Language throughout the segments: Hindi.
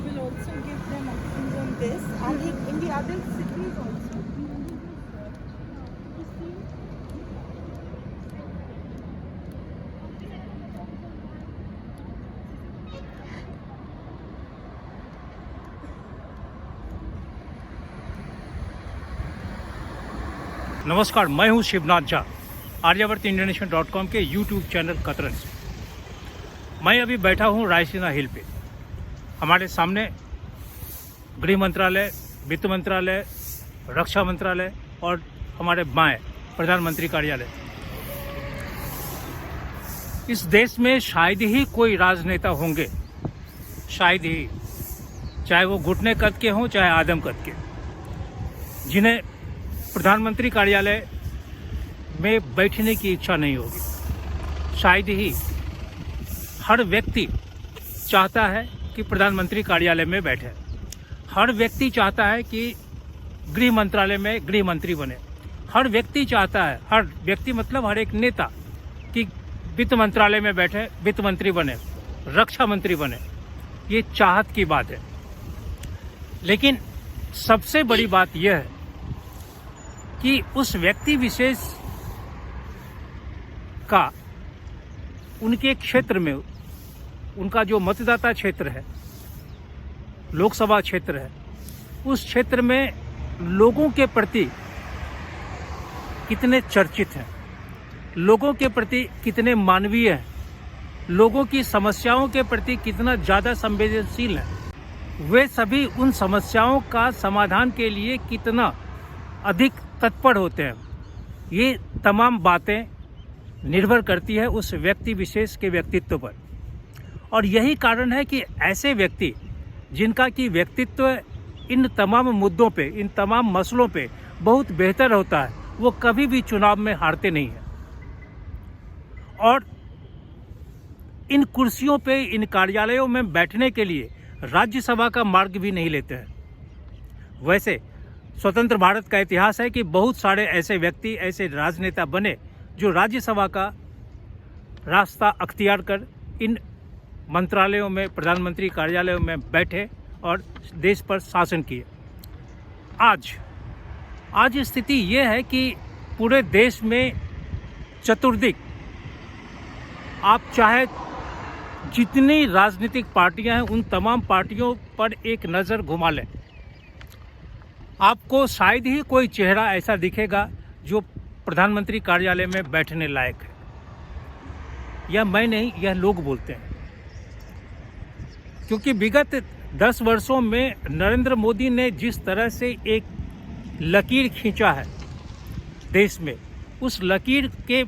will also give them options on this, and in the other cities also. नमस्कार, मैं हूं शिवनाथ झा, आर्यावर्त इंटरनेशनल.com के यूट्यूब चैनल कतरन से। मैं अभी बैठा हूं रायसीना हिल पे। हमारे सामने गृह मंत्रालय, वित्त मंत्रालय, रक्षा मंत्रालय और हमारे बाएं प्रधानमंत्री कार्यालय। इस देश में शायद ही कोई राजनेता होंगे, शायद ही, चाहे वो घुटने कद के हों चाहे आदम कद के, जिन्हें प्रधानमंत्री कार्यालय में बैठने की इच्छा नहीं होगी। शायद ही हर व्यक्ति चाहता है कि प्रधानमंत्री कार्यालय में बैठे। हर व्यक्ति चाहता है कि गृह मंत्रालय में गृह मंत्री बने। हर व्यक्ति चाहता है, हर व्यक्ति मतलब हर एक नेता, कि वित्त मंत्रालय में बैठे, वित्त मंत्री बने, रक्षा मंत्री बने। ये चाहत की बात है। लेकिन सबसे बड़ी बात यह है कि उस व्यक्ति विशेष का उनके क्षेत्र में, उनका जो मतदाता क्षेत्र है, लोकसभा क्षेत्र है, उस क्षेत्र में लोगों के प्रति कितने चर्चित हैं, लोगों के प्रति कितने मानवीय हैं, लोगों की समस्याओं के प्रति कितना ज़्यादा संवेदनशील है, वे सभी उन समस्याओं का समाधान के लिए कितना अधिक तत्पर होते हैं। ये तमाम बातें निर्भर करती है उस व्यक्ति विशेष के व्यक्तित्व पर। और यही कारण है कि ऐसे व्यक्ति जिनका कि व्यक्तित्व इन तमाम मुद्दों पे, इन तमाम मसलों पे बहुत बेहतर होता है, वो कभी भी चुनाव में हारते नहीं हैं और इन कुर्सियों पे, इन कार्यालयों में बैठने के लिए राज्यसभा का मार्ग भी नहीं लेते हैं। वैसे स्वतंत्र भारत का इतिहास है कि बहुत सारे ऐसे व्यक्ति, ऐसे राजनेता बने जो राज्यसभा का रास्ता अख्तियार कर इन मंत्रालयों में, प्रधानमंत्री कार्यालयों में बैठे और देश पर शासन किए। आज स्थिति ये है कि पूरे देश में चतुर्दिक, आप चाहे जितनी राजनीतिक पार्टियां हैं उन तमाम पार्टियों पर एक नज़र घुमा लें, आपको शायद ही कोई चेहरा ऐसा दिखेगा जो प्रधानमंत्री कार्यालय में बैठने लायक है। यह मैं नहीं, यह लोग बोलते हैं। क्योंकि विगत 10 वर्षों में नरेंद्र मोदी ने जिस तरह से एक लकीर खींचा है देश में, उस लकीर के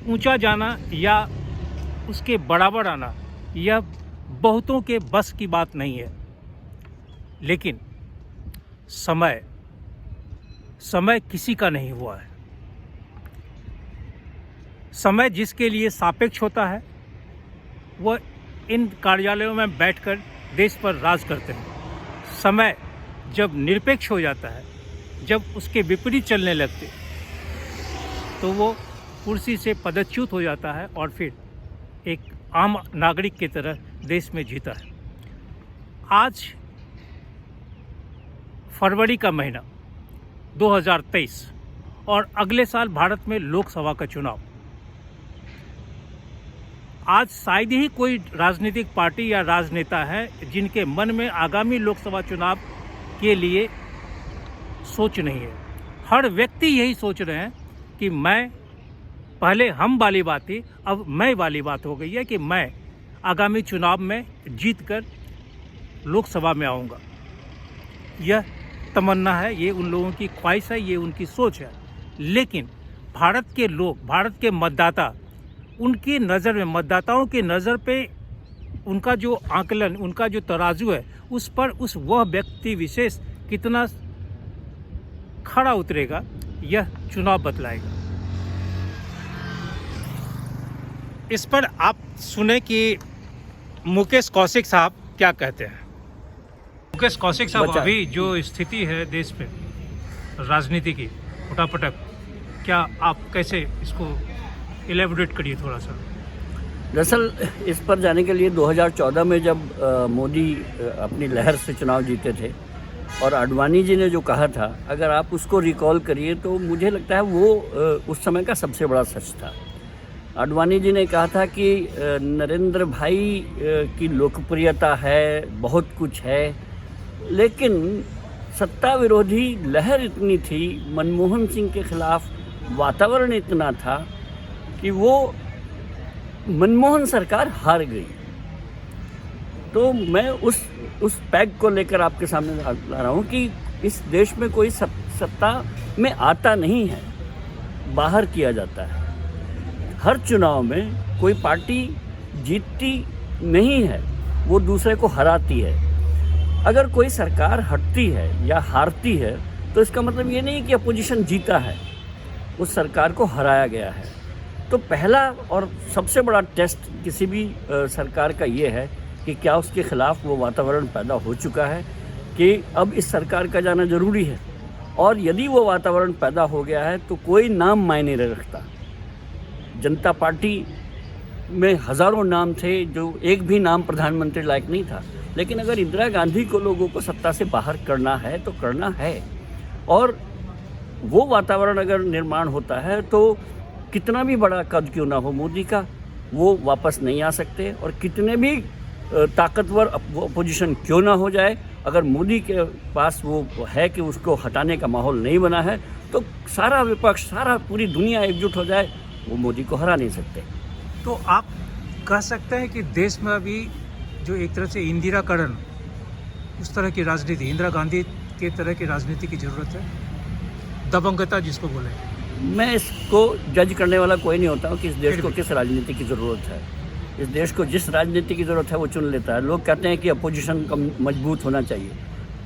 ऊंचा जाना या उसके बराबर आना, यह बहुतों के बस की बात नहीं है। लेकिन समय किसी का नहीं हुआ है। समय जिसके लिए सापेक्ष होता है, वह इन कार्यालयों में बैठकर देश पर राज करते हैं। समय जब निरपेक्ष हो जाता है, जब उसके विपरीत चलने लगते, तो वो कुर्सी से पदच्युत हो जाता है और फिर एक आम नागरिक की तरह देश में जीता है। आज फरवरी का महीना 2023 और अगले साल भारत में लोकसभा का चुनाव। आज शायद ही कोई राजनीतिक पार्टी या राजनेता है जिनके मन में आगामी लोकसभा चुनाव के लिए सोच नहीं है। हर व्यक्ति यही सोच रहे हैं कि मैं, पहले हम वाली बात थी, अब मैं वाली बात हो गई है कि मैं आगामी चुनाव में जीतकर लोकसभा में आऊँगा। यह तमन्ना है, ये उन लोगों की ख्वाहिश है, ये उनकी सोच है। लेकिन भारत के लोग, भारत के मतदाता, उनकी नज़र में, मतदाताओं की नज़र पे उनका जो आकलन, उनका जो तराजू है, उस पर वह व्यक्ति विशेष कितना खड़ा उतरेगा, यह चुनाव बतलाएगा। इस पर आप सुने कि मुकेश कौशिक साहब क्या कहते हैं। मुकेश कौशिक साहब, अभी जो स्थिति है देश पे राजनीति की उठापटक, क्या आप कैसे इसको इलेबोरेट करिए थोड़ा सा। दरअसल इस पर जाने के लिए 2014 में जब मोदी अपनी लहर से चुनाव जीते थे और आडवाणी जी ने जो कहा था, अगर आप उसको रिकॉल करिए तो मुझे लगता है वो उस समय का सबसे बड़ा सच था। आडवाणी जी ने कहा था कि नरेंद्र भाई की लोकप्रियता है, बहुत कुछ है, लेकिन सत्ता विरोधी लहर इतनी थी, मनमोहन सिंह के खिलाफ वातावरण इतना था कि वो मनमोहन सरकार हार गई। तो मैं उस पैग को लेकर आपके सामने ला रहा हूँ कि इस देश में कोई सत्ता में आता नहीं है, बाहर किया जाता है। हर चुनाव में कोई पार्टी जीतती नहीं है, वो दूसरे को हराती है। अगर कोई सरकार हटती है या हारती है तो इसका मतलब ये नहीं कि अपोजिशन जीता है, उस सरकार को हराया गया है। तो पहला और सबसे बड़ा टेस्ट किसी भी सरकार का ये है कि क्या उसके खिलाफ वो वातावरण पैदा हो चुका है कि अब इस सरकार का जाना ज़रूरी है। और यदि वो वातावरण पैदा हो गया है तो कोई नाम मायने नहीं रखता। जनता पार्टी में हज़ारों नाम थे, जो एक भी नाम प्रधानमंत्री लायक नहीं था, लेकिन अगर इंदिरा गांधी को लोगों को सत्ता से बाहर करना है तो करना है। और वो वातावरण अगर निर्माण होता है तो कितना भी बड़ा कद क्यों ना हो मोदी का, वो वापस नहीं आ सकते। और कितने भी ताकतवर अपोजिशन क्यों ना हो जाए, अगर मोदी के पास वो है कि उसको हटाने का माहौल नहीं बना है तो सारा विपक्ष, सारा पूरी दुनिया एकजुट हो जाए, वो मोदी को हरा नहीं सकते। तो आप कह सकते हैं कि देश में अभी जो एक तरह से इंदिराकरण, उस तरह की राजनीति, इंदिरा गांधी के तरह की राजनीति की ज़रूरत है, दबंगता जिसको बोले। मैं इसको जज करने वाला कोई नहीं होता हूँ कि इस देश को किस राजनीति की ज़रूरत है। इस देश को जिस राजनीति की ज़रूरत है वो चुन लेता है। लोग कहते हैं कि अपोजिशन मजबूत होना चाहिए।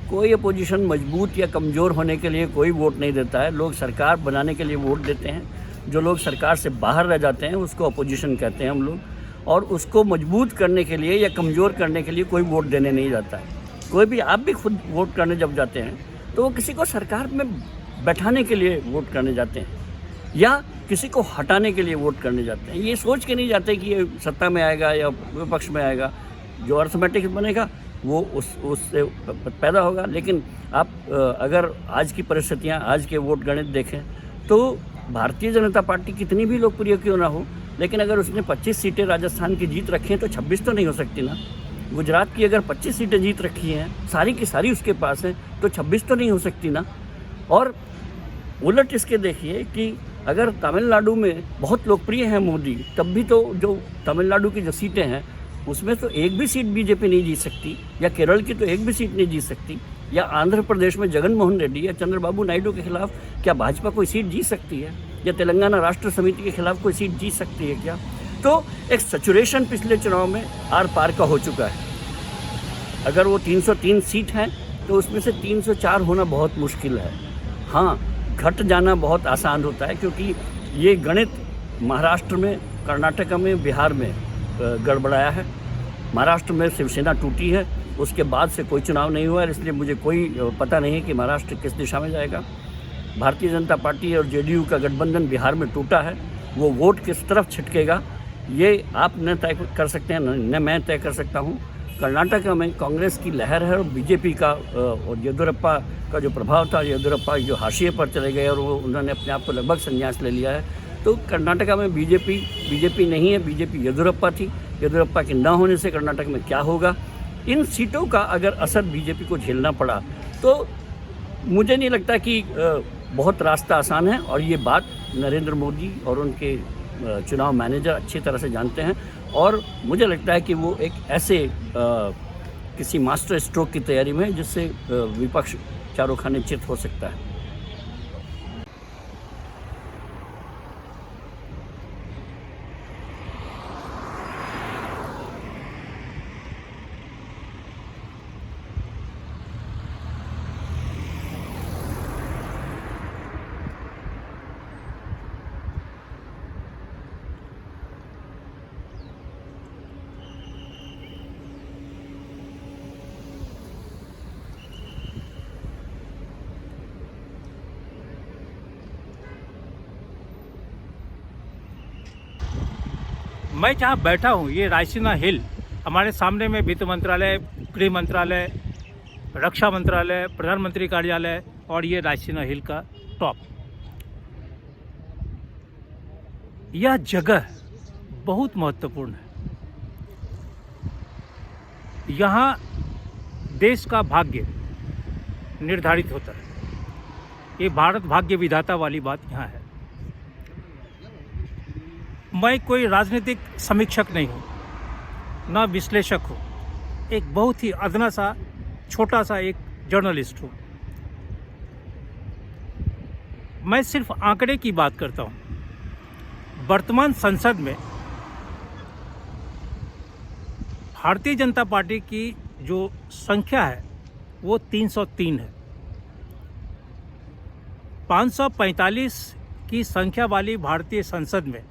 कोई अपोजिशन मजबूत या कमज़ोर होने के लिए कोई वोट नहीं देता है। लोग सरकार बनाने के लिए वोट देते हैं। जो लोग सरकार से बाहर रह जाते हैं उसको अपोजिशन कहते हैं हम लोग। और उसको मजबूत करने के लिए या कमज़ोर करने के लिए कोई वोट देने नहीं जाता है। कोई भी, आप भी खुद वोट करने जब जाते हैं तो वो किसी को सरकार में बैठाने के लिए वोट करने जाते हैं या किसी को हटाने के लिए वोट करने जाते हैं। ये सोच के नहीं जाते कि ये सत्ता में आएगा या विपक्ष में आएगा। जो अर्थमेटिक बनेगा वो उससे पैदा होगा। लेकिन आप अगर आज की परिस्थितियाँ, आज के वोट गणित देखें तो भारतीय जनता पार्टी कितनी भी लोकप्रिय क्यों ना हो, लेकिन अगर उसने 25 सीटें राजस्थान की जीत रखी हैं तो 26 तो नहीं हो सकती ना। गुजरात की अगर 25 सीटें जीत रखी हैं, सारी की सारी उसके पास हैं, तो 26 तो नहीं हो सकती ना। और उलट इसके देखिए कि अगर तमिलनाडु में बहुत लोकप्रिय है मोदी, तब भी तो जो तमिलनाडु की जो सीटें हैं उसमें तो एक भी सीट बीजेपी नहीं जीत सकती, या केरल की तो एक भी सीट नहीं जीत सकती, या आंध्र प्रदेश में जगन मोहन रेड्डी या चंद्रबाबू नायडू के खिलाफ क्या भाजपा कोई सीट जीत सकती है, या तेलंगाना राष्ट्र समिति के खिलाफ कोई सीट जीत सकती है क्या। तो एक सैचुरेशन पिछले चुनाव में आर पार का हो चुका है। अगर वो 303 सीट हैं तो उसमें से 304 होना बहुत मुश्किल है। हाँ, घट जाना बहुत आसान होता है क्योंकि ये गणित महाराष्ट्र में, कर्नाटक में, बिहार में गड़बड़ाया है। महाराष्ट्र में शिवसेना टूटी है, उसके बाद से कोई चुनाव नहीं हुआ है, इसलिए मुझे कोई पता नहीं है कि महाराष्ट्र किस दिशा में जाएगा। भारतीय जनता पार्टी और जेडीयू का गठबंधन बिहार में टूटा है, वो वोट किस तरफ छिटकेगा ये आप न तय कर सकते हैं, न मैं तय कर सकता हूँ। कर्नाटक में कांग्रेस की लहर है और बीजेपी का और येदियुरप्पा का जो प्रभाव था, येदियुरप्पा जो हाशिए पर चले गए और वो उन्होंने अपने आप को लगभग संन्यास ले लिया है। तो कर्नाटक में बीजेपी नहीं है, बीजेपी येदियुरप्पा थी। येदियुरप्पा के न होने से कर्नाटक में क्या होगा, इन सीटों का अगर असर बीजेपी को झेलना पड़ा तो मुझे नहीं लगता कि बहुत रास्ता आसान है। और ये बात नरेंद्र मोदी और उनके चुनाव मैनेजर अच्छी तरह से जानते हैं। और मुझे लगता है कि वो एक ऐसे किसी मास्टर स्ट्रोक की तैयारी में है जिससे विपक्ष चारों खाने चित हो सकता है। मैं जहाँ बैठा हूँ ये रायसीना हिल, हमारे सामने में वित्त मंत्रालय, गृह मंत्रालय, रक्षा मंत्रालय, प्रधानमंत्री कार्यालय और ये रायसीना हिल का टॉप। यह जगह बहुत महत्वपूर्ण है। यहाँ देश का भाग्य निर्धारित होता है। ये भारत भाग्य विधाता वाली बात यहाँ है। मैं कोई राजनीतिक समीक्षक नहीं हूँ, ना विश्लेषक हूँ, एक बहुत ही अदना सा छोटा सा एक जर्नलिस्ट हूँ। मैं सिर्फ आंकड़े की बात करता हूँ। वर्तमान संसद में भारतीय जनता पार्टी की जो संख्या है वो 303 है। 545 की संख्या वाली भारतीय संसद में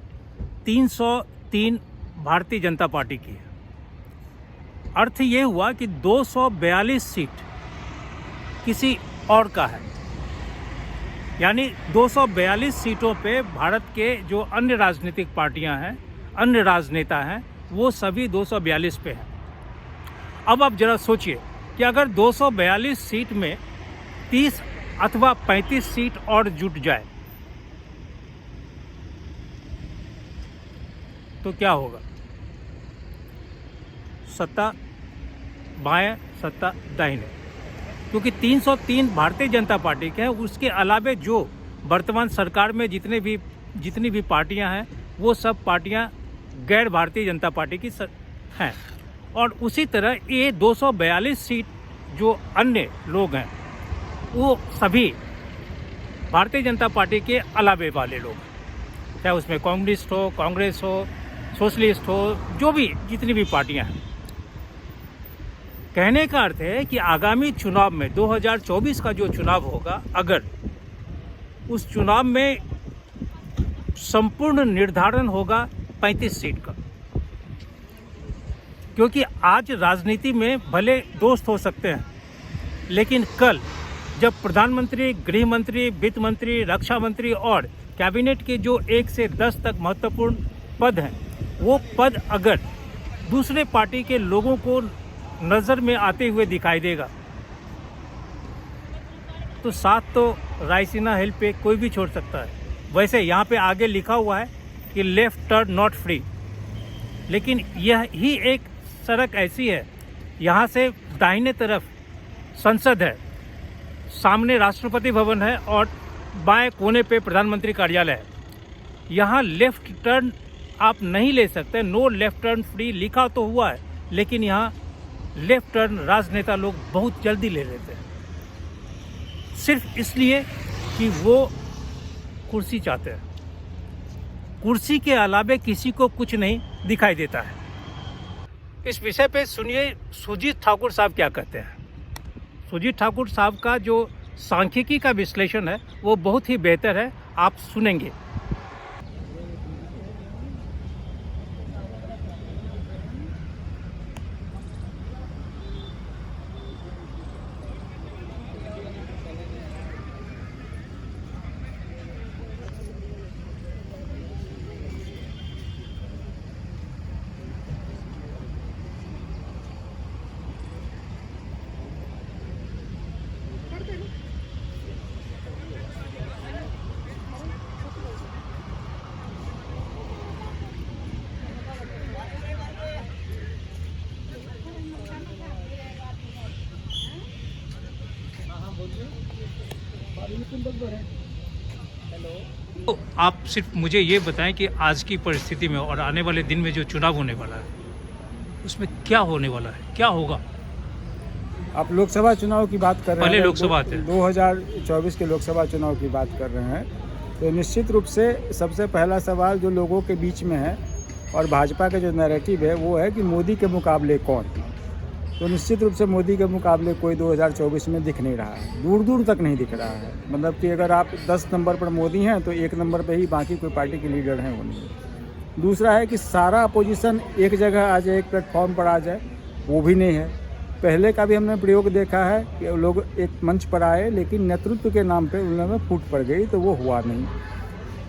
303 भारतीय जनता पार्टी की है। अर्थ ये हुआ कि 242 सीट किसी और का है। यानी 242 सीटों पे भारत के जो अन्य राजनीतिक पार्टियां हैं, अन्य राजनेता हैं, वो सभी 242 पे हैं। अब आप जरा सोचिए कि अगर 242 सीट में 30 अथवा 35 सीट और जुट जाए तो क्या होगा? सत्ता बाएं, सत्ता दाहिने। क्योंकि 303 भारतीय जनता पार्टी के हैं, उसके अलावे जो वर्तमान सरकार में जितनी भी पार्टियां हैं वो सब पार्टियां गैर भारतीय जनता पार्टी की हैं। और उसी तरह ये 242 सीट जो अन्य लोग हैं वो सभी भारतीय जनता पार्टी के अलावे वाले लोग, चाहे उसमें कम्युनिस्ट हो, कांग्रेस हो, सोशलिस्ट हो, जो भी जितनी भी पार्टियां हैं। कहने का अर्थ है कि आगामी चुनाव में 2024 का जो चुनाव होगा, अगर उस चुनाव में संपूर्ण निर्धारण होगा 35 सीट का। क्योंकि आज राजनीति में भले दोस्त हो सकते हैं, लेकिन कल जब प्रधानमंत्री, गृह मंत्री, वित्त मंत्री, रक्षा मंत्री और कैबिनेट के जो 1 से 10 तक महत्वपूर्ण पद हैं, वो पद अगर दूसरे पार्टी के लोगों को नज़र में आते हुए दिखाई देगा तो साथ तो रायसीना हिल पे कोई भी छोड़ सकता है। वैसे यहाँ पे आगे लिखा हुआ है कि लेफ्ट टर्न नॉट फ्री, लेकिन यह ही एक सड़क ऐसी है, यहाँ से दाहिने तरफ संसद है, सामने राष्ट्रपति भवन है और बाएं कोने पे प्रधानमंत्री कार्यालय है। यहाँ लेफ्ट टर्न आप नहीं ले सकते, नो लेफ्ट टर्न फ्री लिखा तो हुआ है, लेकिन यहाँ लेफ्ट टर्न राजनेता लोग बहुत जल्दी ले लेते हैं, सिर्फ इसलिए कि वो कुर्सी चाहते हैं। कुर्सी के अलावे किसी को कुछ नहीं दिखाई देता है। इस विषय पे सुनिए सुजीत ठाकुर साहब क्या कहते हैं। सुजीत ठाकुर साहब का जो सांख्यिकी का विश्लेषण है वो बहुत ही बेहतर है, आप सुनेंगे। तो आप सिर्फ मुझे ये बताएं कि आज की परिस्थिति में और आने वाले दिन में जो चुनाव होने वाला है उसमें क्या होने वाला है, क्या होगा? आप लोकसभा चुनाव की बात कर रहे हैं। पहले लोकसभा थे, 2024 के लोकसभा चुनाव की बात कर रहे हैं। तो निश्चित रूप से सबसे पहला सवाल जो लोगों के बीच में है और भाजपा का जो नैरेटिव है वो है कि मोदी के मुकाबले कौन। तो निश्चित रूप से मोदी के मुकाबले कोई 2024 में दिख नहीं रहा है, दूर दूर तक नहीं दिख रहा है। मतलब कि अगर आप 10 नंबर पर मोदी हैं तो 1 नंबर पे ही बाकी कोई पार्टी के लीडर हैं वो नहीं। दूसरा है कि सारा अपोजिशन एक जगह आ जाए, एक प्लेटफॉर्म पर आ जाए, वो भी नहीं है। पहले का भी हमने प्रयोग देखा है कि लोग एक मंच पर आए लेकिन नेतृत्व के नाम पे उनमें फूट पड़ गई, तो वो हुआ नहीं।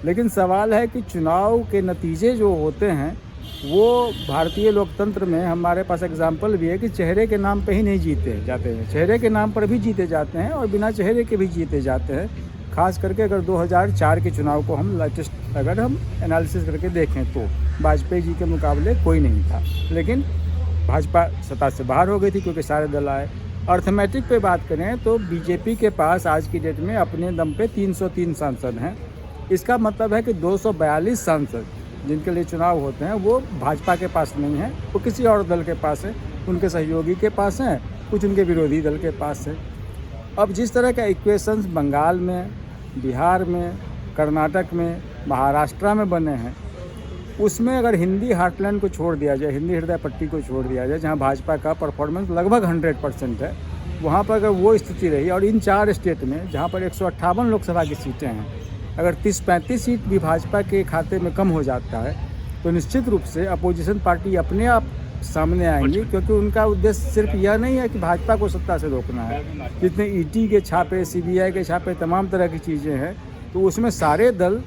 लेकिन सवाल है कि चुनाव के नतीजे जो होते हैं वो भारतीय लोकतंत्र में हमारे पास एग्जाम्पल भी है कि चेहरे के नाम पे ही नहीं जीते जाते हैं, चेहरे के नाम पर भी जीते जाते हैं और बिना चेहरे के भी जीते जाते हैं। खास करके अगर 2004 के चुनाव को हम लेटेस्ट अगर हम एनालिसिस करके देखें तो वाजपेयी जी के मुकाबले कोई नहीं था, लेकिन भाजपा सत्ता से बाहर हो गई थी क्योंकि सारे दल आए। अर्थमेटिक पे बात करें तो बीजेपी के पास आज की डेट में अपने दम पे 303 सांसद हैं। इसका मतलब है कि 242 सांसद जिनके लिए चुनाव होते हैं वो भाजपा के पास नहीं है, वो किसी और दल के पास है, उनके सहयोगी के पास हैं, कुछ उनके विरोधी दल के पास है। अब जिस तरह का इक्वेशंस बंगाल में, बिहार में, कर्नाटक में, महाराष्ट्र में बने हैं, उसमें अगर हिंदी हार्टलैंड को छोड़ दिया जाए, हिंदी हृदय पट्टी को छोड़ दिया जाए, जहां भाजपा का परफॉर्मेंस लगभग 100% है, वहां पर अगर वो स्थिति रही और इन 4 स्टेट में जहां पर 158 लोकसभा की सीटें हैं, अगर 30-35 सीट भी भाजपा के खाते में कम हो जाता है तो निश्चित रूप से अपोजिशन पार्टी अपने आप सामने आएंगी, क्योंकि उनका उद्देश्य सिर्फ यह नहीं है कि भाजपा को सत्ता से रोकना है। जितने ईडी के छापे, सीबीआई के छापे, तमाम तरह की चीज़ें हैं, तो उसमें सारे दल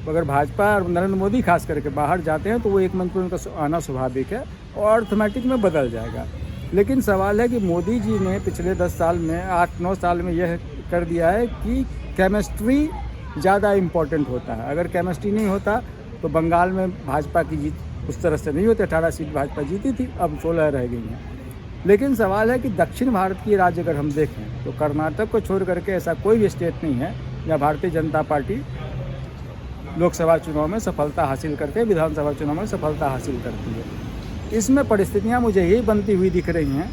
अगर भाजपा और नरेंद्र मोदी खास करके बाहर जाते हैं तो वो एक मंच पर उनका आना स्वाभाविक है और अर्थमेटिक में बदल जाएगा। लेकिन सवाल है कि मोदी जी ने पिछले 10 साल में, 8-9 साल में यह कर दिया है कि केमिस्ट्री ज़्यादा इम्पोर्टेंट होता है। अगर केमिस्ट्री नहीं होता तो बंगाल में भाजपा की जीत उस तरह से नहीं होती। 18 सीट भाजपा जीती थी, अब 16 रह गई हैं। लेकिन सवाल है कि दक्षिण भारत की राज्य अगर हम देखें तो कर्नाटक को छोड़ करके ऐसा कोई भी स्टेट नहीं है जहाँ भारतीय जनता पार्टी लोकसभा चुनाव में सफलता हासिल करके विधानसभा चुनाव में सफलता हासिल करती है। इसमें परिस्थितियाँ मुझे यही बनती हुई दिख रही हैं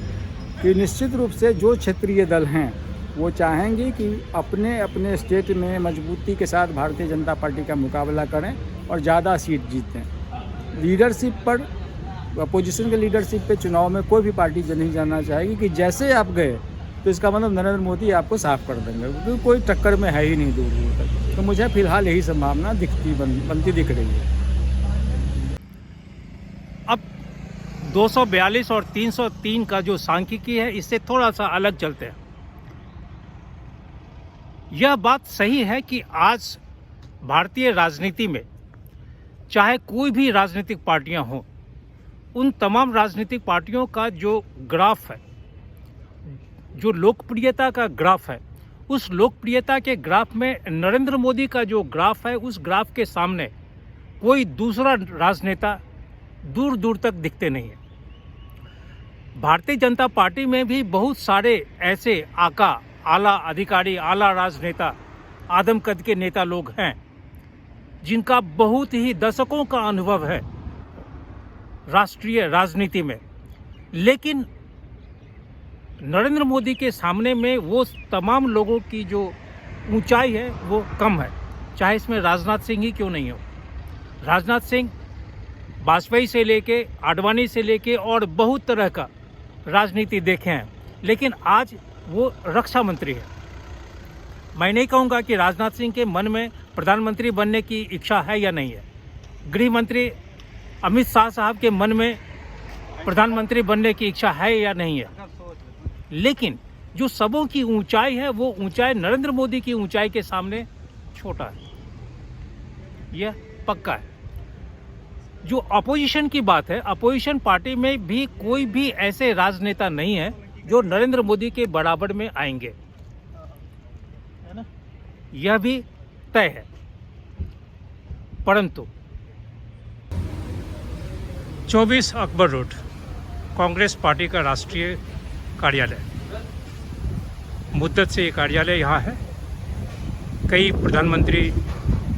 कि निश्चित रूप से जो क्षेत्रीय दल हैं वो चाहेंगे कि अपने अपने स्टेट में मजबूती के साथ भारतीय जनता पार्टी का मुकाबला करें और ज़्यादा सीट जीतें। लीडरशिप पर, अपोजिशन के लीडरशिप पे चुनाव में कोई भी पार्टी नहीं जानना चाहेगी कि जैसे आप गए तो इसका मतलब नरेंद्र मोदी आपको साफ कर देंगे, क्योंकि कोई टक्कर में है ही नहीं दूर दूर तक। तो मुझे फिलहाल यही संभावना बनती दिख रही है। अब 242 और 303 का जो सांख्यिकी है, इससे थोड़ा सा अलग चलते हैं। यह बात सही है कि आज भारतीय राजनीति में चाहे कोई भी राजनीतिक पार्टियां हों, उन तमाम राजनीतिक पार्टियों का जो ग्राफ है, जो लोकप्रियता का ग्राफ है, उस लोकप्रियता के ग्राफ में नरेंद्र मोदी का जो ग्राफ है, उस ग्राफ के सामने कोई दूसरा राजनेता दूर दूर तक दिखते नहीं है। भारतीय जनता पार्टी में भी बहुत सारे ऐसे आला अधिकारी, आला राजनेता, आदम कद के नेता लोग हैं जिनका बहुत ही दशकों का अनुभव है राष्ट्रीय राजनीति में। लेकिन नरेंद्र मोदी के सामने में वो तमाम लोगों की जो ऊंचाई है वो कम है, चाहे इसमें राजनाथ सिंह ही क्यों नहीं हो। राजनाथ सिंह वाजपेयी से लेके, आडवाणी से लेके और बहुत तरह का राजनीति देखे हैं, लेकिन आज वो रक्षा मंत्री है। मैं नहीं कहूँगा कि राजनाथ सिंह के मन में प्रधानमंत्री बनने की इच्छा है या नहीं है। गृह मंत्री अमित शाह साहब के मन में प्रधानमंत्री बनने की इच्छा है या नहीं है। लेकिन जो सबों की ऊंचाई है, वो ऊंचाई नरेंद्र मोदी की ऊंचाई के सामने छोटा है, यह पक्का है। जो अपोजिशन की बात है, अपोजिशन पार्टी में भी कोई भी ऐसे राजनेता नहीं है जो नरेंद्र मोदी के बराबर में आएंगे, है ना, यह भी तय है। परंतु 24 अकबर रोड कांग्रेस पार्टी का राष्ट्रीय कार्यालय, मुद्दत से ये कार्यालय यहाँ है। कई प्रधानमंत्री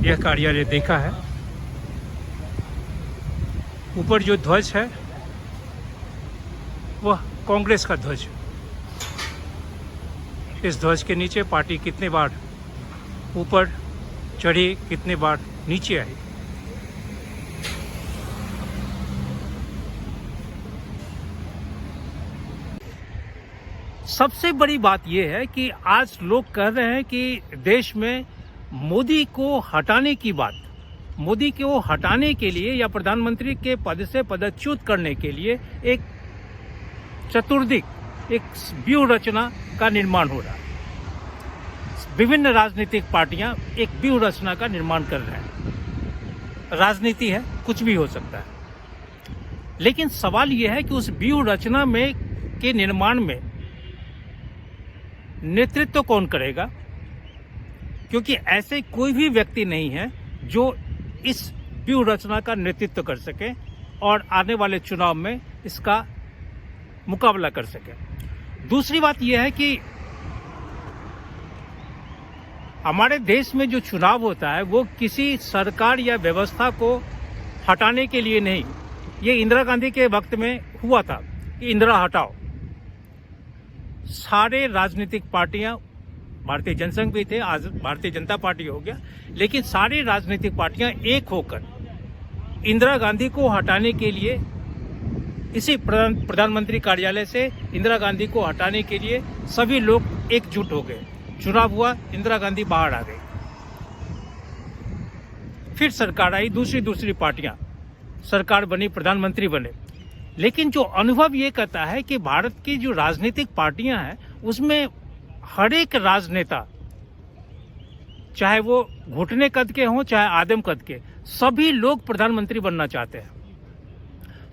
यह कार्यालय देखा है। ऊपर जो ध्वज है वह कांग्रेस का ध्वज। इस ध्वज के नीचे पार्टी कितने बार ऊपर चढ़ी, कितने बार नीचे आई। सबसे बड़ी बात यह है कि आज लोग कह रहे हैं कि देश में मोदी को हटाने की बात, मोदी को हटाने के लिए या प्रधानमंत्री के पद से पदच्युत करने के लिए एक चतुर्दिक, एक व्यूह रचना का निर्माण हो रहा है। विभिन्न राजनीतिक पार्टियां एक व्यूह रचना का निर्माण कर रहे हैं। राजनीति है, कुछ भी हो सकता है। लेकिन सवाल यह है कि उस व्यूह रचना में के निर्माण में नेतृत्व कौन करेगा, क्योंकि ऐसे कोई भी व्यक्ति नहीं है जो इस व्यूह रचना का नेतृत्व कर सके और आने वाले चुनाव में इसका मुकाबला कर सके। दूसरी बात यह है कि हमारे देश में जो चुनाव होता है वो किसी सरकार या व्यवस्था को हटाने के लिए नहीं। ये इंदिरा गांधी के वक्त में हुआ था कि इंदिरा हटाओ। सारे राजनीतिक पार्टियां, भारतीय जनसंघ भी थे, आज भारतीय जनता पार्टी हो गया, लेकिन सारी राजनीतिक पार्टियां एक होकर इंदिरा गांधी को हटाने के लिए, इसी प्रधानमंत्री कार्यालय से इंदिरा गांधी को हटाने के लिए सभी लोग एकजुट हो गए। चुनाव हुआ, इंदिरा गांधी बाहर आ गई, फिर सरकार आई, दूसरी पार्टियां सरकार बनी, प्रधानमंत्री बने। लेकिन जो अनुभव ये कहता है कि भारत की जो राजनीतिक पार्टियां हैं उसमें हर एक राजनेता, चाहे वो घुटने कद के हों चाहे आदम कद के, सभी लोग प्रधानमंत्री बनना चाहते हैं,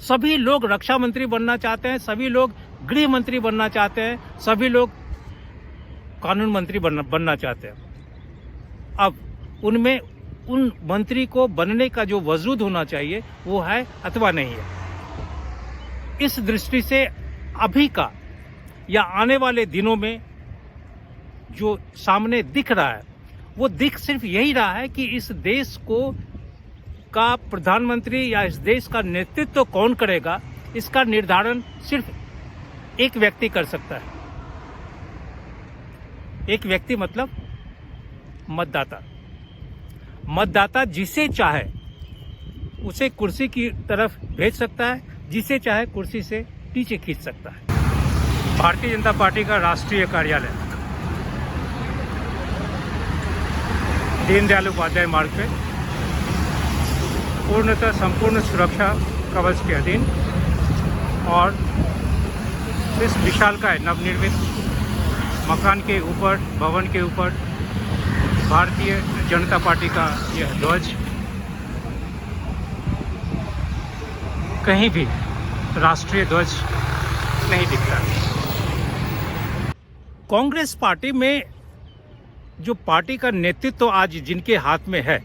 सभी लोग रक्षा मंत्री बनना चाहते हैं, सभी लोग गृह मंत्री बनना चाहते हैं, सभी लोग कानून मंत्री बनना चाहते हैं। अब उनमें उन मंत्री को बनने का जो वजूद होना चाहिए वो है अथवा नहीं है। इस दृष्टि से अभी का या आने वाले दिनों में जो सामने दिख रहा है वो दिख सिर्फ यही रहा है कि इस देश का प्रधानमंत्री या इस देश का नेतृत्व कौन करेगा, इसका निर्धारण सिर्फ एक व्यक्ति कर सकता है। एक व्यक्ति मतलब मतदाता। मतदाता जिसे चाहे उसे कुर्सी की तरफ भेज सकता है, जिसे चाहे कुर्सी से नीचे खींच सकता है। भारतीय जनता पार्टी का राष्ट्रीय कार्यालय दीनदयाल उपाध्याय मार्ग पे पूर्णतः संपूर्ण सुरक्षा कवच के अधीन, और इस विशालकाय नवनिर्मित मकान के ऊपर, भवन के ऊपर भारतीय जनता पार्टी का यह ध्वज, कहीं भी राष्ट्रीय ध्वज नहीं दिखता। कांग्रेस पार्टी में जो पार्टी का नेतृत्व आज जिनके हाथ में है,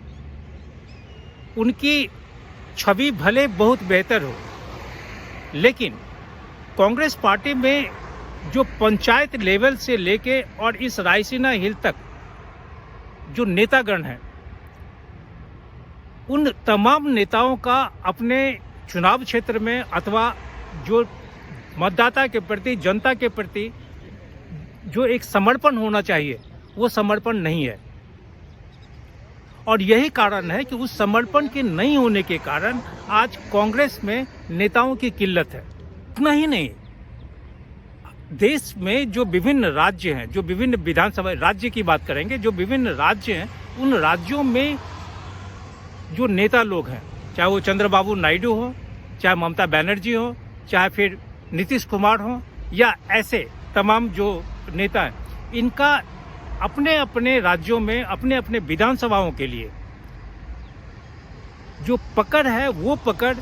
उनकी छवि भले बहुत बेहतर हो, लेकिन कांग्रेस पार्टी में जो पंचायत लेवल से लेके और इस रायसीना हिल तक जो नेतागण हैं, उन तमाम नेताओं का अपने चुनाव क्षेत्र में अथवा जो मतदाता के प्रति, जनता के प्रति जो एक समर्पण होना चाहिए वो समर्पण नहीं है। और यही कारण है कि उस समर्पण के नहीं होने के कारण आज कांग्रेस में नेताओं की किल्लत है। इतना ही नहीं, देश में जो विभिन्न राज्य हैं, जो विभिन्न विधानसभा राज्य की बात करेंगे, जो विभिन्न राज्य हैं, उन राज्यों में जो नेता लोग हैं, चाहे वो चंद्रबाबू नायडू हो, चाहे ममता बनर्जी हो, चाहे फिर नीतीश कुमार हो, या ऐसे तमाम जो नेता हैं, इनका अपने अपने राज्यों में अपने अपने विधानसभाओं के लिए जो पकड़ है वो पकड़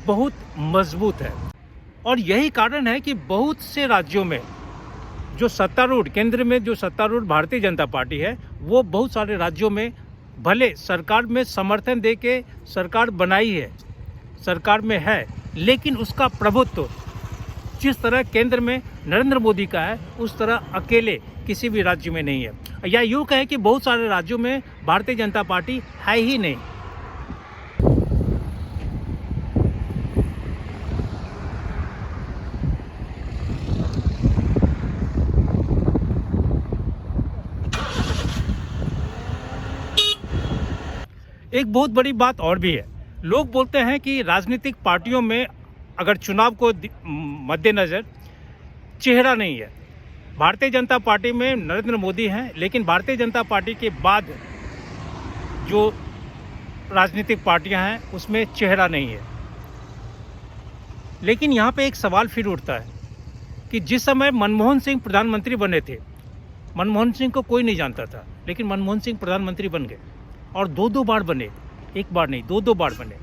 बहुत मजबूत है। और यही कारण है कि बहुत से राज्यों में जो सत्तारूढ़, केंद्र में जो सत्तारूढ़ भारतीय जनता पार्टी है, वो बहुत सारे राज्यों में भले सरकार में समर्थन दे के सरकार बनाई है, सरकार में है, लेकिन उसका प्रभुत्व जिस तरह केंद्र में नरेंद्र मोदी का है उस तरह अकेले किसी भी राज्य में नहीं है। या यूँ कहें कि बहुत सारे राज्यों में भारतीय जनता पार्टी है ही नहीं। एक बहुत बड़ी बात और भी है, लोग बोलते हैं कि राजनीतिक पार्टियों में अगर चुनाव को मद्देनजर चेहरा नहीं है। भारतीय जनता पार्टी में नरेंद्र मोदी हैं, लेकिन भारतीय जनता पार्टी के बाद जो राजनीतिक पार्टियां हैं उसमें चेहरा नहीं है। लेकिन यहाँ पे एक सवाल फिर उठता है कि जिस समय मनमोहन सिंह प्रधानमंत्री बने थे, मनमोहन सिंह को कोई नहीं जानता था, लेकिन मनमोहन सिंह प्रधानमंत्री बन गए और दो बार बने, एक बार नहीं, दो बार बने।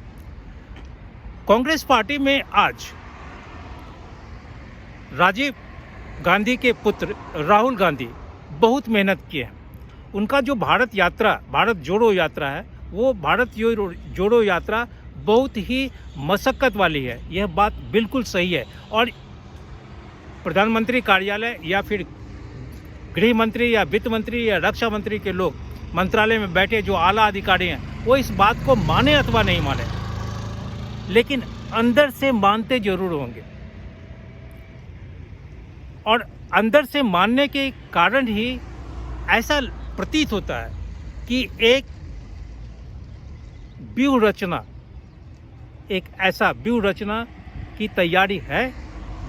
कांग्रेस पार्टी में आज राजीव गांधी के पुत्र राहुल गांधी बहुत मेहनत किए हैं। उनका जो भारत जोड़ो यात्रा है, वो भारत जोड़ो यात्रा बहुत ही मशक्कत वाली है। यह बात बिल्कुल सही है। और प्रधानमंत्री कार्यालय या फिर गृह मंत्री या वित्त मंत्री या रक्षा मंत्री के लोग मंत्रालय में बैठे जो आला अधिकारी हैं, वो इस बात को माने अथवा नहीं माने, लेकिन अंदर से मानते जरूर होंगे। और अंदर से मानने के कारण ही ऐसा प्रतीत होता है कि एक ऐसा व्यूह रचना की तैयारी है,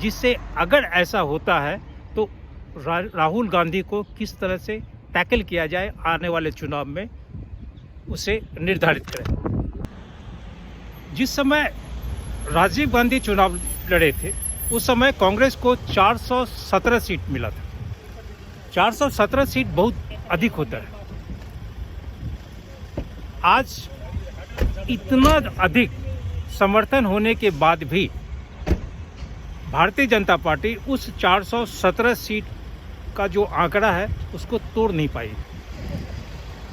जिससे अगर ऐसा होता है तो राहुल गांधी को किस तरह से टैकल किया जाए, आने वाले चुनाव में उसे निर्धारित करें। जिस समय राजीव गांधी चुनाव लड़े थे, उस समय कांग्रेस को 417 सीट मिला था। 417 सीट बहुत अधिक होता है। आज इतना अधिक समर्थन होने के बाद भी भारतीय जनता पार्टी उस 417 सीट का जो आंकड़ा है उसको तोड़ नहीं पाई।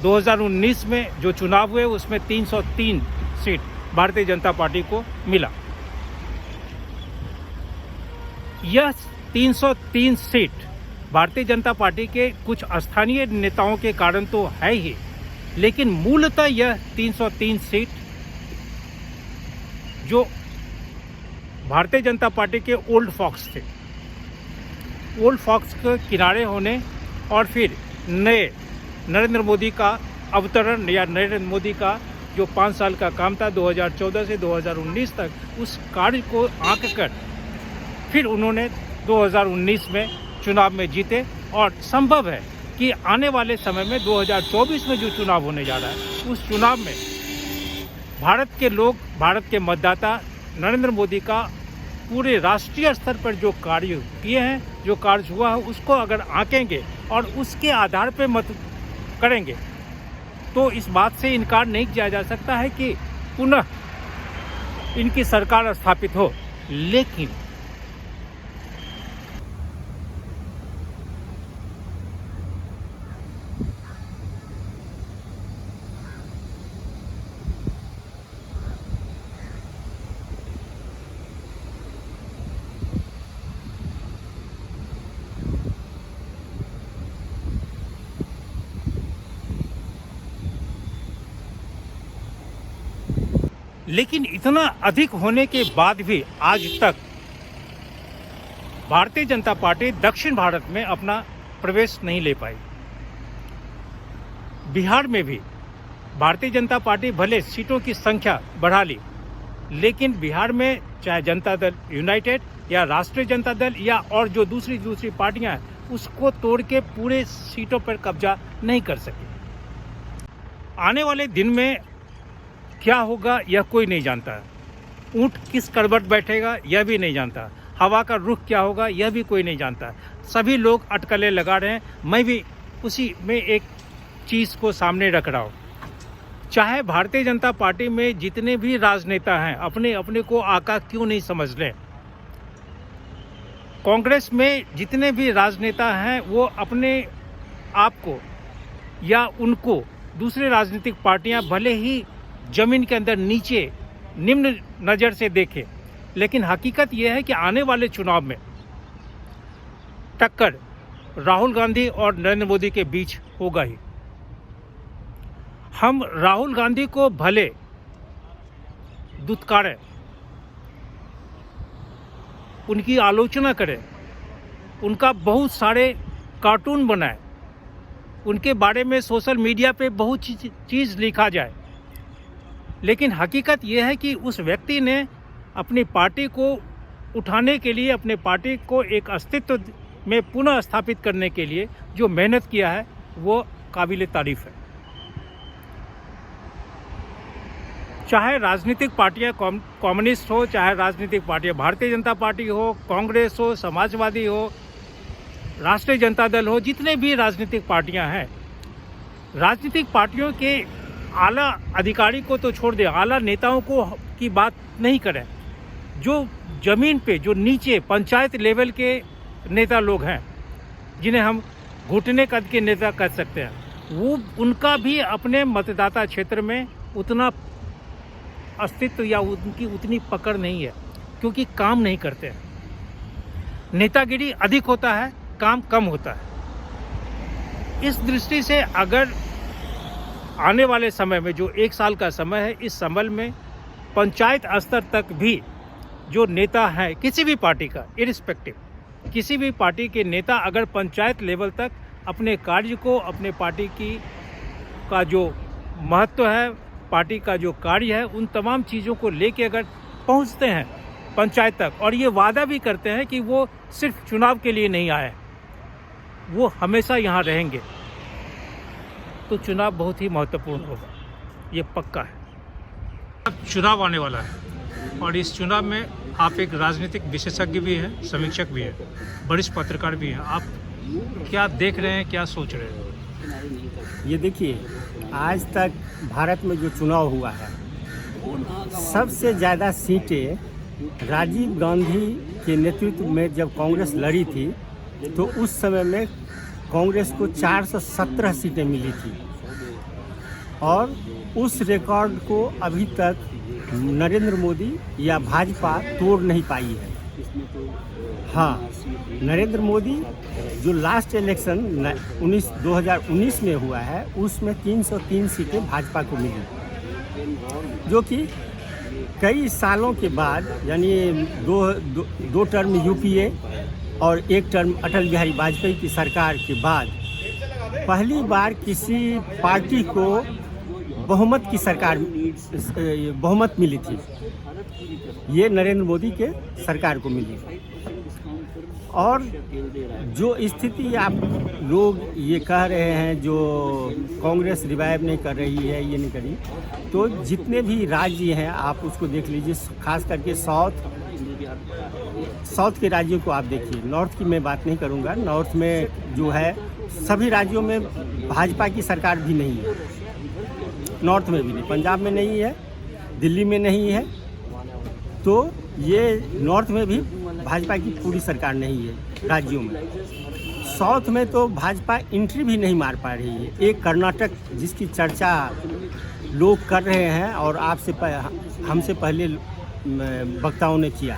2019 में जो चुनाव हुए उसमें 303 सीट भारतीय जनता पार्टी को मिला। यह 303 सीट भारतीय जनता पार्टी के कुछ स्थानीय नेताओं के कारण तो है ही, लेकिन मूलतः यह 303 सीट जो भारतीय जनता पार्टी के ओल्ड फॉक्स के किनारे होने और फिर नए नरेंद्र मोदी का अवतरण या नरेंद्र मोदी का जो 5 साल का काम था 2014 से 2019 तक, उस कार्य को आंक कर फिर उन्होंने 2019 में चुनाव में जीते। और संभव है कि आने वाले समय में 2024 में जो चुनाव होने जा रहा है, उस चुनाव में भारत के लोग, भारत के मतदाता नरेंद्र मोदी का पूरे राष्ट्रीय स्तर पर जो कार्य किए हैं, जो कार्य हुआ है, उसको अगर आंकेंगे और उसके आधार पर मत करेंगे तो इस बात से इनकार नहीं किया जा सकता है कि पुनः इनकी सरकार स्थापित हो। लेकिन इतना अधिक होने के बाद भी आज तक भारतीय जनता पार्टी दक्षिण भारत में अपना प्रवेश नहीं ले पाई। बिहार में भी भारतीय जनता पार्टी भले सीटों की संख्या बढ़ा ली, लेकिन बिहार में चाहे जनता दल यूनाइटेड या राष्ट्रीय जनता दल या और जो दूसरी पार्टियां हैं, उसको तोड़ के पूरे सीटों पर कब्जा नहीं कर सकी। आने वाले दिन में क्या होगा यह कोई नहीं जानता है। ऊंट किस करवट बैठेगा यह भी नहीं जानता। हवा का रुख क्या होगा यह भी कोई नहीं जानता। सभी लोग अटकलें लगा रहे हैं। मैं भी उसी में एक चीज़ को सामने रख रहा हूँ। चाहे भारतीय जनता पार्टी में जितने भी राजनेता हैं, अपने अपने को आका क्यों नहीं समझ लें। कांग्रेस में जितने भी राजनेता हैं, वो अपने आप को या उनको दूसरे राजनीतिक पार्टियां भले ही जमीन के अंदर नीचे निम्न नज़र से देखें, लेकिन हकीकत यह है कि आने वाले चुनाव में टक्कर राहुल गांधी और नरेंद्र मोदी के बीच होगा ही। हम राहुल गांधी को भले दुत्कारें, उनकी आलोचना करें, उनका बहुत सारे कार्टून बनाएं, उनके बारे में सोशल मीडिया पे बहुत चीज़ लिखा जाए, लेकिन हकीकत यह है कि उस व्यक्ति ने अपनी पार्टी को उठाने के लिए, अपने पार्टी को एक अस्तित्व में पुनः स्थापित करने के लिए जो मेहनत किया है, वो काबिल तारीफ है। चाहे राजनीतिक पार्टियां कम्युनिस्ट हो, चाहे राजनीतिक पार्टियां भारतीय जनता पार्टी हो, कांग्रेस हो, समाजवादी हो, राष्ट्रीय जनता दल हो, जितने भी राजनीतिक पार्टियां हैं, राजनीतिक पार्टियों के आला अधिकारी को तो छोड़ दे, आला नेताओं को की बात नहीं करें, जो ज़मीन पे जो नीचे पंचायत लेवल के नेता लोग हैं, जिन्हें हम घुटने कद के नेता कह सकते हैं, वो उनका भी अपने मतदाता क्षेत्र में उतना अस्तित्व या उनकी उतनी पकड़ नहीं है, क्योंकि काम नहीं करते हैं। नेतागिरी अधिक होता है, काम कम होता है। इस दृष्टि से अगर आने वाले समय में जो 1 साल का समय है, इस समय में पंचायत स्तर तक भी जो नेता हैं किसी भी पार्टी का, इरिस्पेक्टिव किसी भी पार्टी के नेता अगर पंचायत लेवल तक अपने कार्य को, अपने पार्टी की का जो महत्व है, पार्टी का जो कार्य है, उन तमाम चीज़ों को लेके अगर पहुंचते हैं पंचायत तक, और ये वादा भी करते हैं कि वो सिर्फ चुनाव के लिए नहीं आए, वो हमेशा यहाँ रहेंगे, तो चुनाव बहुत ही महत्वपूर्ण होगा, ये पक्का है। अब चुनाव आने वाला है और इस चुनाव में आप एक राजनीतिक विशेषज्ञ भी हैं, समीक्षक भी हैं, वरिष्ठ पत्रकार भी हैं। आप क्या देख रहे हैं, क्या सोच रहे हैं? ये देखिए, आज तक भारत में जो चुनाव हुआ है, सबसे ज़्यादा सीटें राजीव गांधी के नेतृत्व में जब कांग्रेस लड़ी थी, तो उस समय में कांग्रेस को 417 सीटें मिली थी, और उस रिकॉर्ड को अभी तक नरेंद्र मोदी या भाजपा तोड़ नहीं पाई है। हाँ, नरेंद्र मोदी जो लास्ट इलेक्शन 2019 में हुआ है, उसमें 303 सीटें भाजपा को मिली, जो कि कई सालों के बाद, यानी दो टर्म यूपीए और 1 टर्म अटल बिहारी वाजपेयी की सरकार के बाद पहली बार किसी पार्टी को बहुमत की सरकार, बहुमत मिली थी। ये नरेंद्र मोदी के सरकार को मिली। और जो स्थिति आप लोग ये कह रहे हैं, जो कांग्रेस रिवाइव नहीं कर रही है, ये नहीं करी, तो जितने भी राज्य हैं आप उसको देख लीजिए, खास करके साउथ के राज्यों को आप देखिए। नॉर्थ की मैं बात नहीं करूँगा, नॉर्थ में जो है सभी राज्यों में भाजपा की सरकार भी नहीं है, नॉर्थ में भी नहीं, पंजाब में नहीं है, दिल्ली में नहीं है, तो ये नॉर्थ में भी भाजपा की पूरी सरकार नहीं है राज्यों में। साउथ में तो भाजपा एंट्री भी नहीं मार पा रही है। एक कर्नाटक जिसकी चर्चा लोग कर रहे हैं और हमसे पहले वक्ताओं ने किया,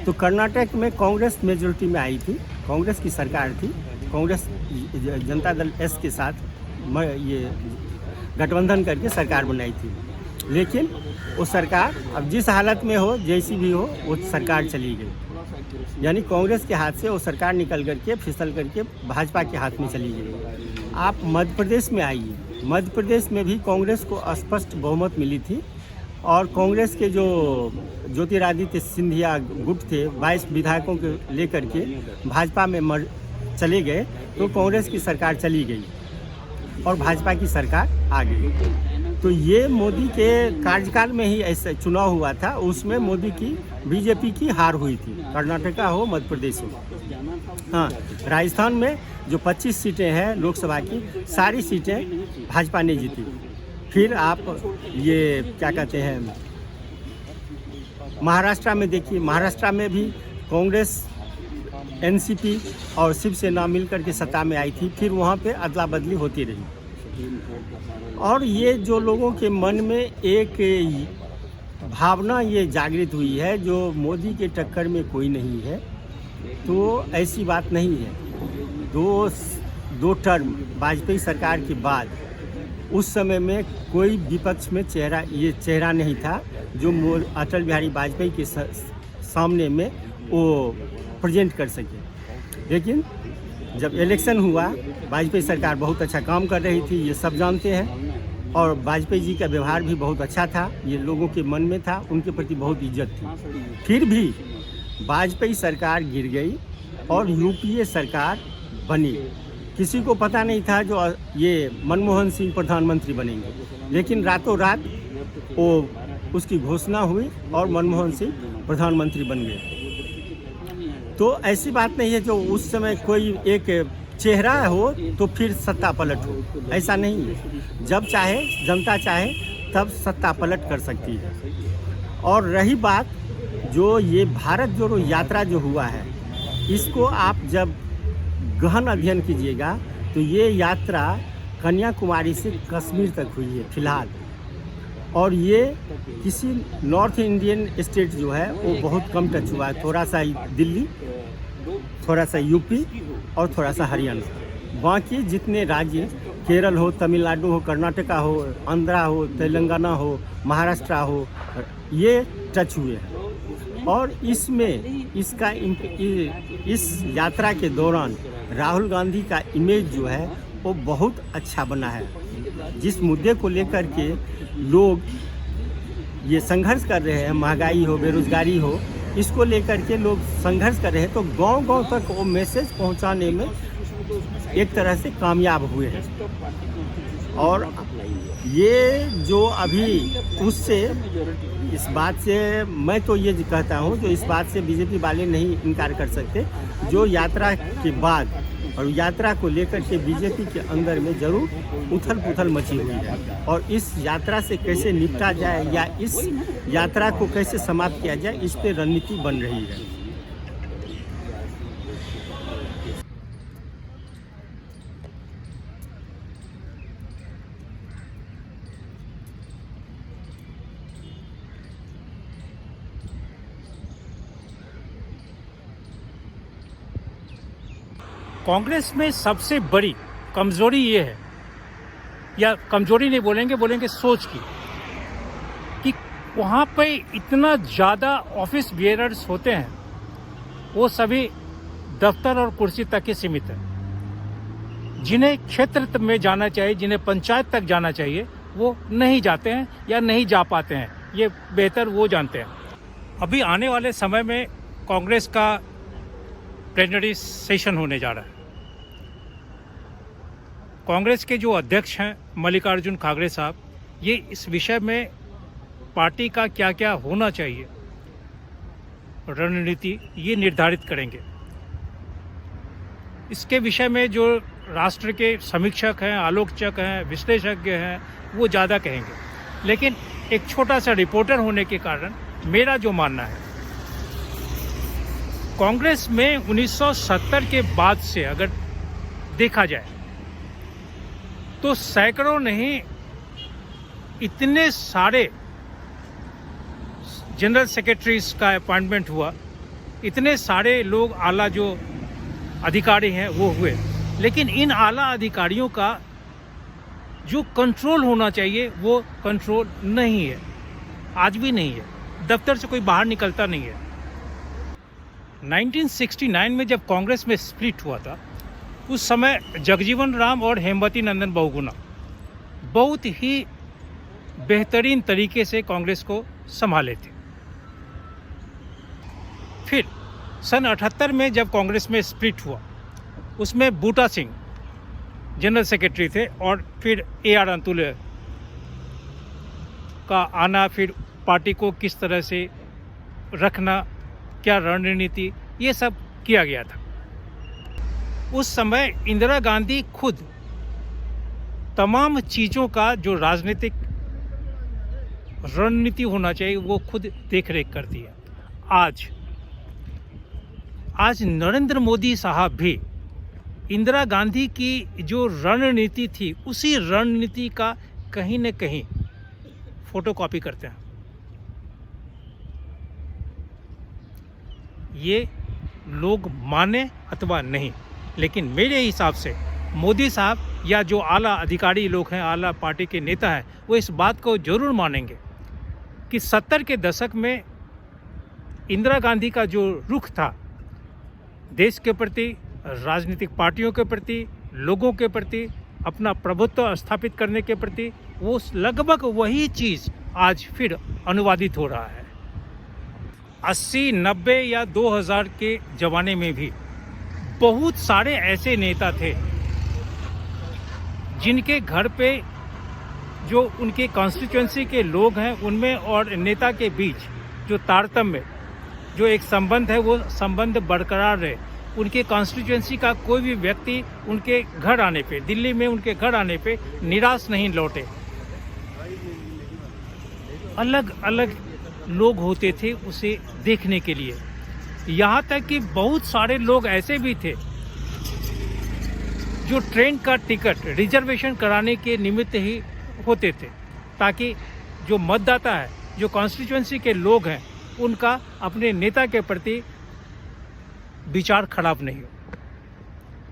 तो कर्नाटक में कांग्रेस मेजॉरिटी में आई थी, कांग्रेस की सरकार थी, कांग्रेस जनता दल एस के साथ ये गठबंधन करके सरकार बनाई थी। लेकिन वो सरकार अब जिस हालत में हो, जैसी भी हो, वो सरकार चली गई, यानी कांग्रेस के हाथ से वो सरकार निकल करके फिसल करके भाजपा के हाथ में चली गई। आप मध्य प्रदेश में आइए, मध्य प्रदेश में भी कांग्रेस को स्पष्ट बहुमत मिली थी, और कांग्रेस के जो ज्योतिरादित्य सिंधिया गुट थे, 22 विधायकों को लेकर के भाजपा में चले गए, तो कांग्रेस की सरकार चली गई और भाजपा की सरकार आ गई। तो ये मोदी के कार्यकाल में ही ऐसा चुनाव हुआ था, उसमें मोदी की बीजेपी की हार हुई थी, कर्नाटका हो, मध्य प्रदेश हो। हाँ, राजस्थान में जो 25 सीटें हैं लोकसभा की, सारी सीटें भाजपा ने जीती। फिर आप ये क्या कहते हैं, महाराष्ट्र में देखिए, महाराष्ट्र में भी कांग्रेस, एनसीपी और शिवसेना मिलकर के सत्ता में आई थी, फिर वहाँ पे अदला बदली होती रही। और ये जो लोगों के मन में एक भावना ये जागृत हुई है, जो मोदी के टक्कर में कोई नहीं है, तो ऐसी बात नहीं है। दो टर्म वाजपेयी सरकार के बाद उस समय में कोई विपक्ष में चेहरा नहीं था जो अटल बिहारी वाजपेयी के सामने में वो प्रेजेंट कर सके। लेकिन जब इलेक्शन हुआ, वाजपेयी सरकार बहुत अच्छा काम कर रही थी, ये सब जानते हैं, और वाजपेयी जी का व्यवहार भी बहुत अच्छा था, ये लोगों के मन में था, उनके प्रति बहुत इज्जत थी। फिर भी वाजपेयी सरकार गिर गई और यूपीए सरकार बनी। किसी को पता नहीं था जो ये मनमोहन सिंह प्रधानमंत्री बनेंगे, लेकिन रातों रात वो उसकी घोषणा हुई और मनमोहन सिंह प्रधानमंत्री बन गए। तो ऐसी बात नहीं है जो उस समय कोई एक चेहरा हो तो फिर सत्ता पलट हो, ऐसा नहीं है। जब चाहे, जनता चाहे, तब सत्ता पलट कर सकती है। और रही बात जो ये भारत जोड़ो यात्रा जो हुआ है, इसको आप जब गहन अध्ययन कीजिएगा तो ये यात्रा कन्याकुमारी से कश्मीर तक हुई है फिलहाल, और ये किसी नॉर्थ इंडियन स्टेट जो है वो बहुत कम टच हुआ है, थोड़ा सा दिल्ली, थोड़ा सा यूपी और थोड़ा सा हरियाणा। बाकी जितने राज्य, केरल हो, तमिलनाडु हो, कर्नाटका हो, आंध्रा हो, तेलंगाना हो, महाराष्ट्र हो, ये टच हुए हैं। और इसमें इस यात्रा के दौरान राहुल गांधी का इमेज जो है वो बहुत अच्छा बना है। जिस मुद्दे को लेकर के लोग ये संघर्ष कर रहे हैं, महंगाई हो, बेरोजगारी हो, इसको लेकर के लोग संघर्ष कर रहे हैं, तो गांव-गांव तक वो मैसेज पहुंचाने में एक तरह से कामयाब हुए हैं। और ये जो अभी उससे इस बात से मैं तो ये कहता हूँ, जो इस बात से बीजेपी वाले नहीं इनकार कर सकते, जो यात्रा के बाद और यात्रा को लेकर के बीजेपी के अंदर में जरूर उथल पुथल मची हुई है। और इस यात्रा से कैसे निपटा जाए या इस यात्रा को कैसे समाप्त किया जाए, इस पे रणनीति बन रही है। कांग्रेस में सबसे बड़ी कमजोरी ये है, या कमजोरी नहीं बोलेंगे सोच की, कि वहाँ पे इतना ज़्यादा ऑफिस बियरर्स होते हैं, वो सभी दफ्तर और कुर्सी तक ही सीमित है। जिन्हें क्षेत्र में जाना चाहिए, जिन्हें पंचायत तक जाना चाहिए, वो नहीं जाते हैं या नहीं जा पाते हैं। ये बेहतर वो जानते हैं। अभी आने वाले समय में कांग्रेस का प्लेनरी सेशन होने जा रहा है। कांग्रेस के जो अध्यक्ष हैं मल्लिकार्जुन खड़गे साहब, ये इस विषय में पार्टी का क्या क्या होना चाहिए रणनीति, ये निर्धारित करेंगे। इसके विषय में जो राष्ट्र के समीक्षक हैं, आलोचक हैं, विश्लेषज्ञ हैं, वो ज़्यादा कहेंगे। लेकिन एक छोटा सा रिपोर्टर होने के कारण मेरा जो मानना है, कांग्रेस में 1970 के बाद से अगर देखा जाए तो सैकड़ों नहीं, इतने सारे जनरल सेक्रेटरीज का अपॉइंटमेंट हुआ, इतने सारे लोग आला जो अधिकारी हैं वो हुए, लेकिन इन आला अधिकारियों का जो कंट्रोल होना चाहिए वो कंट्रोल नहीं है, आज भी नहीं है। दफ्तर से कोई बाहर निकलता नहीं है। 1969 में जब कांग्रेस में स्प्लिट हुआ था, उस समय जगजीवन राम और हेमवती नंदन बहुगुणा बहुत ही बेहतरीन तरीके से कांग्रेस को संभाले थे। फिर सन 78 में जब कांग्रेस में स्प्लिट हुआ, उसमें बूटा सिंह जनरल सेक्रेटरी थे, और फिर AR अंतुले का आना, फिर पार्टी को किस तरह से रखना, क्या रणनीति, ये सब किया गया था। उस समय इंदिरा गांधी खुद तमाम चीज़ों का जो राजनीतिक रणनीति होना चाहिए वो खुद देख रेख करती है। आज नरेंद्र मोदी साहब भी इंदिरा गांधी की जो रणनीति थी, उसी रणनीति का कहीं न कहीं फोटोकॉपी करते हैं। ये लोग माने अथवा नहीं, लेकिन मेरे हिसाब से मोदी साहब या जो आला अधिकारी लोग हैं, आला पार्टी के नेता हैं, वो इस बात को जरूर मानेंगे कि 70 के दशक में इंदिरा गांधी का जो रुख था देश के प्रति, राजनीतिक पार्टियों के प्रति, लोगों के प्रति, अपना प्रभुत्व स्थापित करने के प्रति, वो लगभग वही चीज़ आज फिर अनुवादित हो रहा है। 80, 90 या 2000 के ज़माने में भी बहुत सारे ऐसे नेता थे जिनके घर पे जो उनके कॉन्स्टिट्यूएंसी के लोग हैं उनमें और नेता के बीच जो तारतम्य, जो एक संबंध है, वो संबंध बरकरार रहे। उनके कॉन्स्टिट्यूएंसी का कोई भी व्यक्ति उनके घर आने पे, दिल्ली में उनके घर आने पे निराश नहीं लौटे। अलग अलग लोग होते थे उसे देखने के लिए। यहाँ तक कि बहुत सारे लोग ऐसे भी थे जो ट्रेन का टिकट रिजर्वेशन कराने के निमित्त ही होते थे, ताकि जो मतदाता है, जो कॉन्स्टिट्यूएंसी के लोग हैं, उनका अपने नेता के प्रति विचार खराब नहीं हो।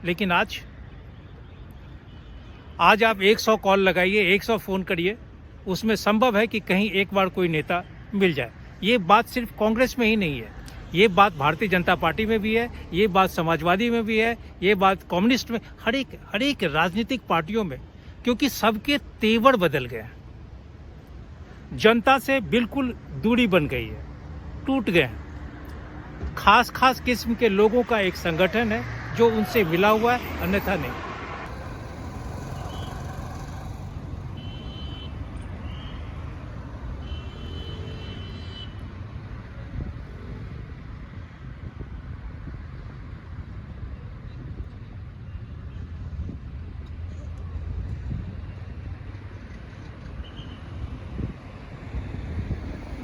लेकिन आज आप 100 कॉल लगाइए, 100 फ़ोन करिए, उसमें संभव है कि कहीं एक बार कोई नेता मिल जाए। ये बात सिर्फ कांग्रेस में ही नहीं है, ये बात भारतीय जनता पार्टी में भी है, ये बात समाजवादी में भी है, ये बात कम्युनिस्ट में, हर एक राजनीतिक पार्टियों में, क्योंकि सबके तेवर बदल गए हैं। जनता से बिल्कुल दूरी बन गई है, टूट गए हैं। खास किस्म के लोगों का एक संगठन है जो उनसे मिला हुआ है, अन्यथा नहीं।